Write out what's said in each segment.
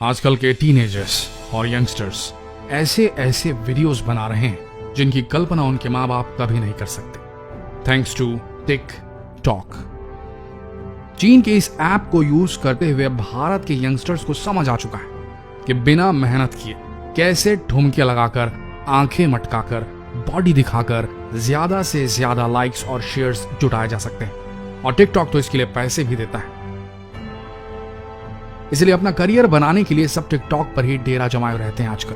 आजकल के टीनेजर्स और यंगस्टर्स ऐसे ऐसे वीडियोस बना रहे हैं जिनकी कल्पना उनके माँ बाप कभी नहीं कर सकते, थैंक्स टू टिक टॉक। चीन के इस ऐप को यूज करते हुए भारत के यंगस्टर्स को समझ आ चुका है कि बिना मेहनत किए कैसे ठुमके लगाकर, आंखें मटकाकर, बॉडी दिखाकर ज्यादा से ज्यादा लाइक्स और शेयर्स जुटाए जा सकते हैं। और टिकटॉक तो इसके लिए पैसे भी देता है। इसलिए अपना करियर बनाने के लिए सब टिकटॉक पर ही डेरा जमाए रहते हैं आजकल।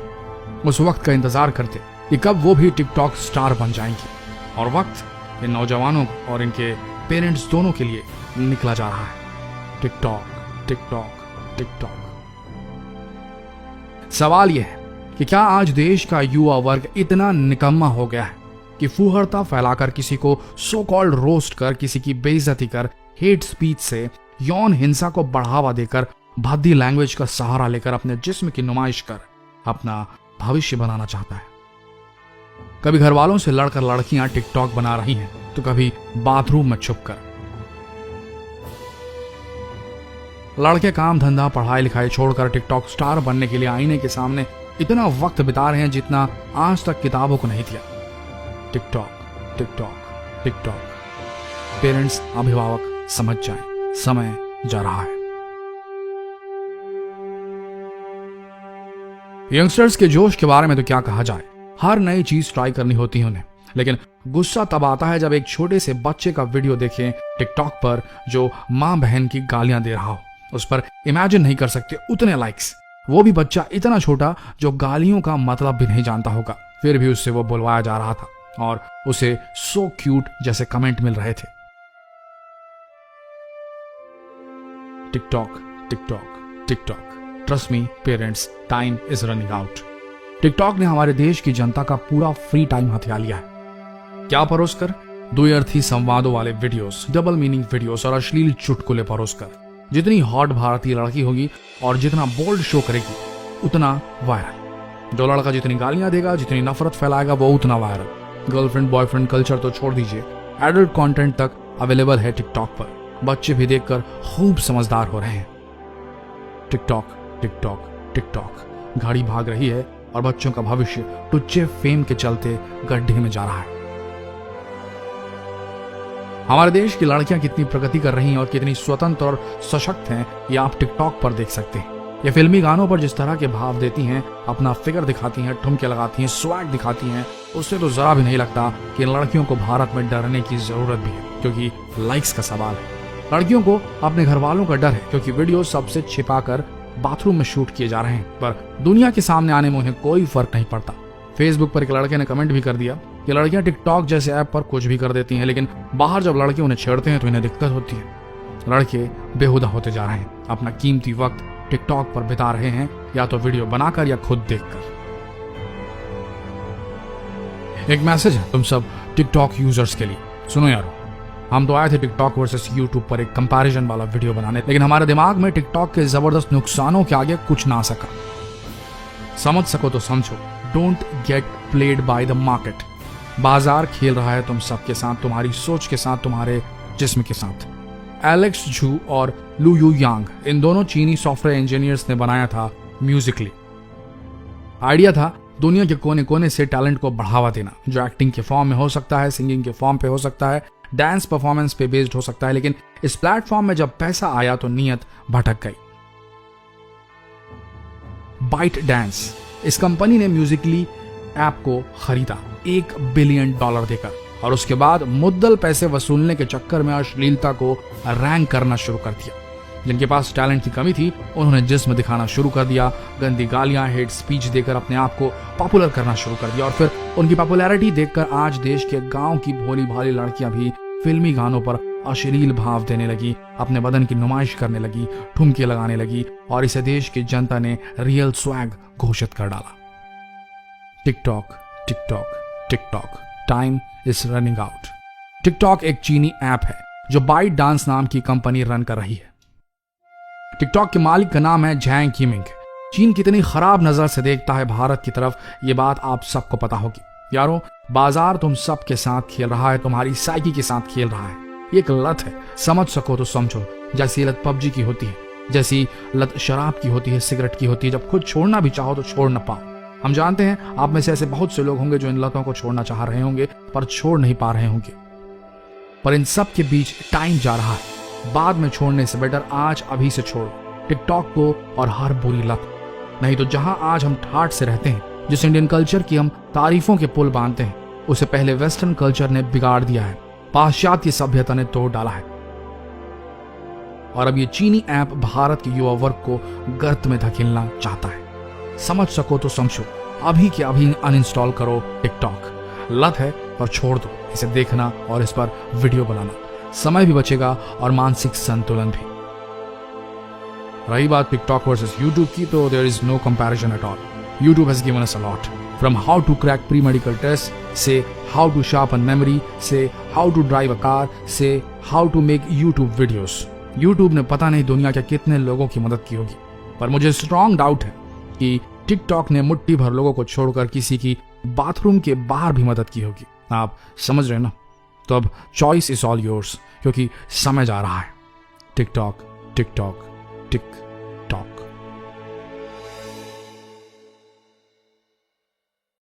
उस वक्त का इंतजार करते कि कब वो भी टिकटॉक स्टार बन जाएंगी। और वक्त इन नौजवानों और इनके पेरेंट्स दोनों के लिए निकला जा रहा है। TikTok TikTok TikTok. सवाल यह है कि क्या आज देश का युवा वर्ग इतना निकम्मा हो गया है कि फूहड़ता फैलाकर, किसी को सो कॉल्ड रोस्ट कर, किसी की बेइज्जती कर, हेट स्पीच से, यौन हिंसा को बढ़ावा देकर, भद्दी लैंग्वेज का सहारा लेकर अपने जिस्म की नुमाइश कर अपना भविष्य बनाना चाहता है। कभी घर वालों से लड़कर लड़कियां टिकटॉक बना रही हैं, तो कभी बाथरूम में छुपकर। लड़के काम धंधा पढ़ाई लिखाई छोड़कर टिकटॉक स्टार बनने के लिए आईने के सामने इतना वक्त बिता रहे हैं जितना आज तक किताबों को नहीं दिया। TikTok TikTok TikTok. पेरेंट्स, अभिभावक समझ जाएं, समय जा रहा है। यंगस्टर्स के जोश के बारे में तो क्या कहा जाए। हर नई चीज ट्राई करनी होती है उन्हें, लेकिन गुस्सा तब आता है जब एक छोटे से बच्चे का वीडियो देखें टिकटॉक पर जो मां बहन की गालियां दे रहा हो। उस पर इमेजिन नहीं कर सकते उतने लाइक्स, वो भी बच्चा इतना छोटा जो गालियों का मतलब भी नहीं जानता होगा, फिर भी उससे वो बुलवाया जा रहा था और उसे सो क्यूट जैसे कमेंट मिल रहे थे। TikTok TikTok TikTok. Trust me parents, time is running out. TikTok ने हमारे देश की जनता का पूरा फ्री टाइम हथिया लिया है। क्या परोसकर? द्व्यर्थी संवादों वाले वीडियोस, डबल मीनिंग वीडियोस और अश्लील चुटकुले परोसकर। जितनी हॉट भारतीय लड़की होगी और जितना बोल्ड शो करेगी उतना वायरल। जो लड़का जितनी गालियां देगा, जितनी नफरत फैलाएगा, वो उतना वायरल। गर्लफ्रेंड बॉयफ्रेंड कल्चर तो छोड़ दीजिए, एडल्ट कंटेंट तक अवेलेबल है टिकटॉक पर। बच्चे भी देखकर खूब समझदार हो रहे हैं। TikTok TikTok TikTok. गाड़ी भाग रही है और बच्चों का भविष्य टुच्चे फेम के चलते गड्ढे में जा रहा है। हमारे देश की लड़कियां कितनी प्रगति कर रही हैं और कितनी स्वतंत्र और सशक्त हैं, ये आप टिकटॉक पर देख सकते हैं। ये फिल्मी गानों पर जिस तरह के भाव देती हैं, अपना फिगर दिखाती हैं, ठुमके लगाती हैं, स्वैग दिखाती हैं, उससे तो जरा भी नहीं लगता कि इन लड़कियों को भारत में डरने की जरूरत भी है, क्योंकि लाइक्स का सवाल है। लड़कियों को अपने घर वालों का डर है, क्योंकि वीडियो सबसे छिपाकर बाथरूम में शूट किए जा रहे हैं, पर दुनिया के सामने आने में उन्हें कोई फर्क नहीं पड़ता। फेसबुक पर एक लड़के ने कमेंट भी कर दिया कि लड़कियां टिकटॉक जैसे ऐप पर कुछ भी कर देती हैं, लेकिन बाहर जब लड़के उन्हें छेड़ते हैं तो इन्हें दिक्कत होती है। लड़के बेहुदा होते जा रहे हैं, अपना कीमती वक्त टिकटॉक पर बिता रहे हैं, या तो वीडियो बनाकर या खुद देखकर। एक मैसेज है तुम सब टिकटॉक यूजर्स के लिए, सुनो यारो। हम तो आए थे टिकटॉक वर्सेस यूट्यूब पर एक कंपैरिजन वाला वीडियो बनाने, लेकिन हमारे दिमाग में टिकटॉक के जबरदस्त नुकसानों के आगे कुछ ना सका। समझ सको तो समझो, don't get played by the market. बाजार खेल रहा है तुम सबके साथ, तुम्हारी सोच के साथ, तुम्हारे जिस्म के साथ। एलेक्स झू और लू यू यांग, इन दोनों चीनी सॉफ्टवेयर इंजीनियर्स ने बनाया था म्यूजिकली। आइडिया था दुनिया के कोने कोने से टैलेंट को बढ़ावा देना, जो एक्टिंग के फॉर्म में हो सकता है, सिंगिंग के फॉर्म पे हो सकता है, डांस परफॉर्मेंस पे बेस्ड हो सकता है। लेकिन इस प्लेटफॉर्म में जब पैसा आया तो नीयत भटक गई। बाइट डांस, इस कंपनी ने म्यूजिकली ऐप को खरीदा $1 बिलियन देकर, और उसके बाद मुद्दल पैसे वसूलने के चक्कर में अश्लीलता को रैंक करना शुरू कर दिया। जिनके पास टैलेंट की कमी थी उन्होंने जिस्म दिखाना शुरू कर दिया, गंदी गालियां, हेट स्पीच देकर अपने आप को पॉपुलर करना शुरू कर दिया। और फिर उनकी पॉपुलैरिटी देखकर आज देश के गांव की भोली भाली लड़कियां भी फिल्मी गानों पर अश्लील भाव देने लगी, अपने बदन की नुमाइश करने लगी, ठुमके लगाने लगी, और इसे देश की जनता ने रियल स्वैग घोषित कर डाला। TikTok TikTok TikTok. Time is running out. TikTok एक चीनी ऐप है जो बाइट डांस नाम की कंपनी रन कर रही है। टिकटॉक के मालिक का नाम है झैंग यिमिंग। चीन कितनी खराब नजर से देखता है भारत की तरफ, ये बात आप सबको पता होगी। यारों, बाजार तुम सबके साथ खेल रहा है, तुम्हारी साइकी के साथ खेल रहा है। ये एक लत है, समझ सको तो समझो, जैसी लत पबजी की होती है। जैसी लत शराब की होती है, सिगरेट की होती है, जब खुद छोड़ना भी चाहो तो छोड़ न पाओ। हम जानते हैं आप में से ऐसे बहुत से लोग होंगे जो इन लतों को छोड़ना चाह रहे होंगे पर छोड़ नहीं पा रहे होंगे। पर इन सब के बीच टाइम जा रहा है, बाद में छोड़ने से बेटर आज अभी से छोड़ो टिकटॉक को और हर बुरी लत। नहीं तो जहां आज हम ठाठ से रहते हैं, जिस इंडियन कल्चर की हम तारीफों के पुल बांधते हैं, उसे पहले वेस्टर्न कल्चर ने बिगाड़ दिया है, पाश्चात्य सभ्यता ने तोड़ डाला है। और अब ये चीनी ऐप भारत के युवा वर्ग को गर्त में धकेलना चाहता है। समझ सको तो समझो, अभी के अभी अनइंस्टॉल करो टिकटॉक। लत है पर छोड़ दो इसे देखना और इस पर वीडियो बनाना, समय भी बचेगा और मानसिक संतुलन भी। रही बात टिकटॉक वर्सेस यूट्यूब की, तो there is no comparison at all. YouTube has given us a lot, from how to crack pre medical test से हाउ टू शार्पन मेमोरी से how to drive a car से how to make YouTube videos. YouTube ने पता नहीं दुनिया के कितने लोगों की मदद की होगी, पर मुझे स्ट्रॉन्ग डाउट है कि टिकटॉक ने मुट्ठी भर लोगों को छोड़कर किसी की बाथरूम के बाहर भी मदद की होगी। आप समझ रहे ना? तो अब चॉइस इज ऑल योर्स, क्योंकि समय जा रहा है। टिकटॉक टिकटॉक टिक